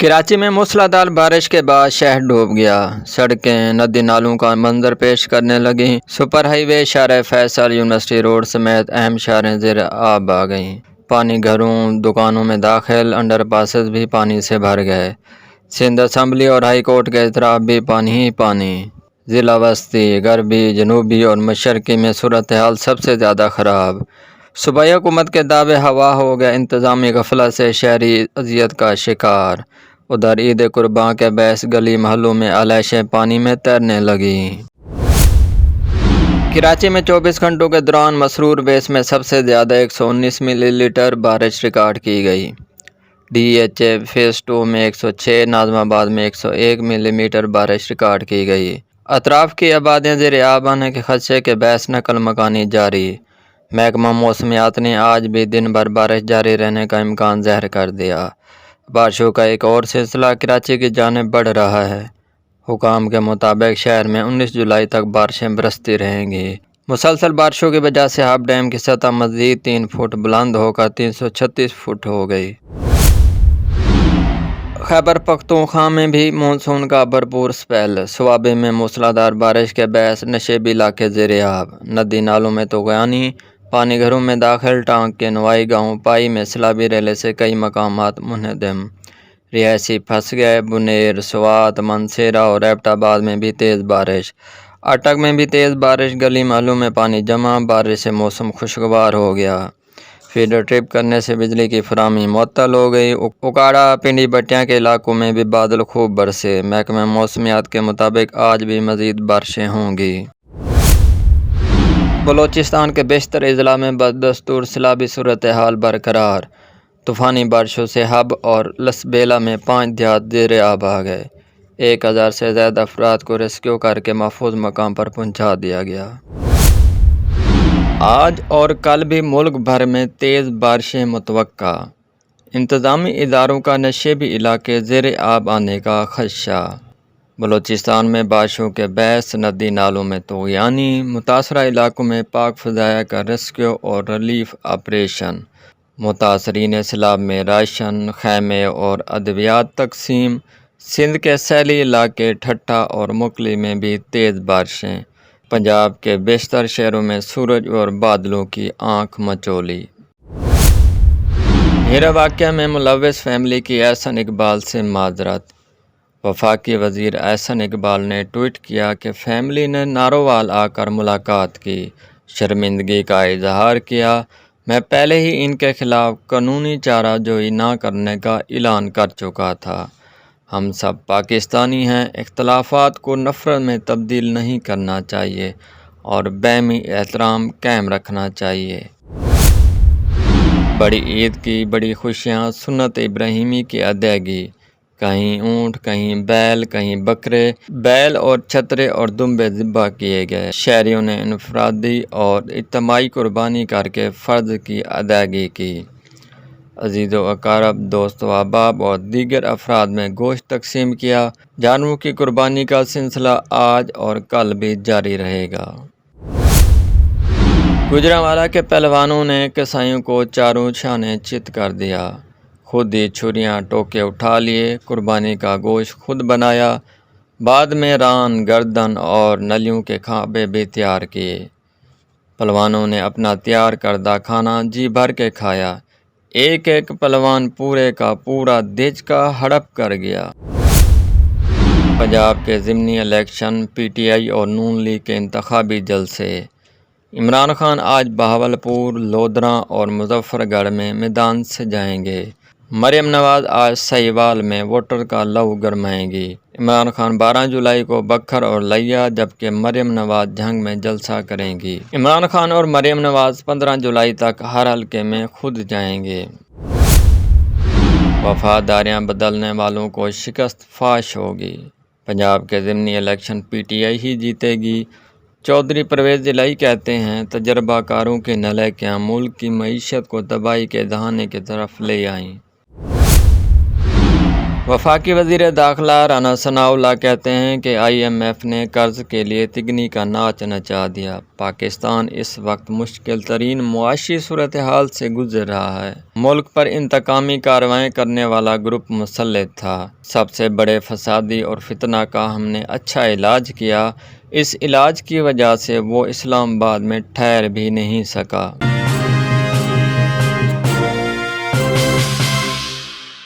کراچی میں موسلادھار بارش کے بعد شہر ڈوب گیا۔ سڑکیں ندی نالوں کا منظر پیش کرنے لگیں۔ سپر ہائی وے، شارع فیصل، یونیورسٹی روڈ سمیت اہم شاہراہیں زیر آب آ گئیں۔ پانی گھروں دکانوں میں داخل، انڈر پاسز بھی پانی سے بھر گئے۔ سندھ اسمبلی اور ہائی کورٹ کے اطراف بھی پانی ہی پانی۔ ضلع وسطی، غربی، جنوبی اور مشرقی میں صورتحال سب سے زیادہ خراب۔ صوبائی حکومت کے دعوے ہوا ہو گئے، انتظامی غفلت سے شہری اذیت کا شکار۔ ادھر عید قرباں کے باعث گلی محلوں میں علائشیں پانی میں تیرنے لگیں۔ کراچی میں 24 گھنٹوں کے دوران مسرور بیس میں سب سے زیادہ 119 ملی لیٹر بارش ریکارڈ کی گئی۔ ڈی ایچ اے فیز 2 میں 106، ناظم آباد میں 101 ملی میٹر بارش ریکارڈ کی گئی۔ اطراف کی آبادیاں زیر آب آنے کے خدشے کے باعث نقل مکانی جاری۔ محکمہ موسمیات نے آج بھی دن بھر بارش جاری رہنے کا امکان ظاہر کر دیا۔ بارشوں کا ایک اور سلسلہ کراچی کی جانب بڑھ رہا ہے۔ حکام کے مطابق شہر میں 19 جولائی تک بارشیں برستی رہیں گی۔ مسلسل بارشوں کی وجہ سے ہاف ڈیم کی سطح مزید 3 فٹ بلند ہو کر 336 فٹ ہو گئی۔ خیبر پختونخوا میں بھی مونسون کا بھرپور سپیل۔ صوابے میں موسلادھار بارش کے باعث نشیبی علاقے زیر آب، ندی نالوں میں طغیانی، پانی گھروں میں داخل۔ ٹانک کے نوائی گاؤں پائی میں سیلابی ریلے سے کئی مقامات منہدم، رہائشی پھنس گئے۔ بنیر، سوات، منصیرہ اور ایبٹ آباد میں بھی تیز بارش۔ اٹک میں بھی تیز بارش، گلی محلوں میں پانی جمع۔ بارش سے موسم خوشگوار ہو گیا۔ فیڈر ٹرپ کرنے سے بجلی کی فراہمی معطل ہو گئی۔ اکاڑا، پنڈی بٹیاں کے علاقوں میں بھی بادل خوب برسے۔ محکمہ موسمیات کے مطابق آج بھی مزید بارشیں ہوں گی۔ بلوچستان کے بیشتر اضلاع میں بدستور سیلابی صورتحال برقرار۔ طوفانی بارشوں سے حب اور لسبیلا میں 5 دیہات زیر آب آ گئے۔ 1000 سے زیادہ افراد کو ریسکیو کر کے محفوظ مقام پر پہنچا دیا گیا۔ آج اور کل بھی ملک بھر میں تیز بارشیں متوقع۔ انتظامی اداروں کا نشیبی علاقے زیر آب آنے کا خدشہ۔ بلوچستان میں بارشوں کے باعث ندی نالوں میں طغیانی، متاثرہ علاقوں میں پاک فضائیہ کا ریسکیو اور ریلیف آپریشن۔ متاثرین سیلاب میں راشن، خیمے اور ادویات تقسیم۔ سندھ کے سیلی علاقے ٹھٹھہ اور مکلی میں بھی تیز بارشیں۔ پنجاب کے بیشتر شہروں میں سورج اور بادلوں کی آنکھ مچولی۔ ہیرا واقعہ میں ملوث فیملی کی احسن اقبال سے معذرت۔ وفاقی وزیر احسن اقبال نے ٹویٹ کیا کہ فیملی نے نارووال آ کر ملاقات کی، شرمندگی کا اظہار کیا۔ میں پہلے ہی ان کے خلاف قانونی چارہ جوئی نہ کرنے کا اعلان کر چکا تھا۔ ہم سب پاکستانی ہیں، اختلافات کو نفرت میں تبدیل نہیں کرنا چاہیے اور باہمی احترام قائم رکھنا چاہیے۔ بڑی عید کی بڑی خوشیاں، سنت ابراہیمی کی ادائیگی۔ کہیں اونٹ، کہیں بیل، کہیں بکرے، بیل اور چھترے اور دمبے ذبح کیے گئے۔ شہریوں نے انفرادی اور اجتماعی قربانی کر کے فرض کی ادائیگی کی۔ عزیز و اقارب، دوست و احباب اور دیگر افراد میں گوشت تقسیم کیا۔ جانوروں کی قربانی کا سلسلہ آج اور کل بھی جاری رہے گا۔ گوجرانوالہ کے پہلوانوں نے کسائیوں کو چاروں شانے چت کر دیا۔ خود ہی چھریاں ٹوکے اٹھا لیے، قربانی کا گوشت خود بنایا۔ بعد میں ران، گردن اور نلیوں کے کھانبے بھی تیار کیے۔ پہلوانوں نے اپنا تیار کردہ کھانا جی بھر کے کھایا۔ ایک ایک پہلوان پورے کا پورا دھچکا ہڑپ کر گیا۔ پنجاب کے ضمنی الیکشن، پی ٹی آئی اور نون لیگ کے انتخابی جلسے۔ عمران خان آج بہاولپور، لودھراں اور مظفر گڑھ میں میدان سجائیں گے۔ مریم نواز آج سہیوال میں ووٹر کا لہو گرمائیں گی۔ عمران خان 12 جولائی کو بکھر اور لیا، جبکہ مریم نواز جھنگ میں جلسہ کریں گی۔ عمران خان اور مریم نواز 15 جولائی تک ہر حلقے میں خود جائیں گے۔ وفاداریاں بدلنے والوں کو شکست فاش ہوگی۔ پنجاب کے ضمنی الیکشن پی ٹی آئی ہی جیتے گی۔ چودھری پرویز الہی کہتے ہیں، تجربہ کاروں کی نالائکیاں ملک کی معیشت کو تباہی کے دہانے کی طرف لے آئیں۔ وفاقی وزیر داخلہ رانا ثناء اللہ کہتے ہیں کہ IMF نے قرض کے لیے تگنی کا ناچ نچا دیا۔ پاکستان اس وقت مشکل ترین معاشی صورتحال سے گزر رہا ہے۔ ملک پر انتقامی کارروائیاں کرنے والا گروپ مسلط تھا۔ سب سے بڑے فسادی اور فتنہ کا ہم نے اچھا علاج کیا۔ اس علاج کی وجہ سے وہ اسلام آباد میں ٹھہر بھی نہیں سکا۔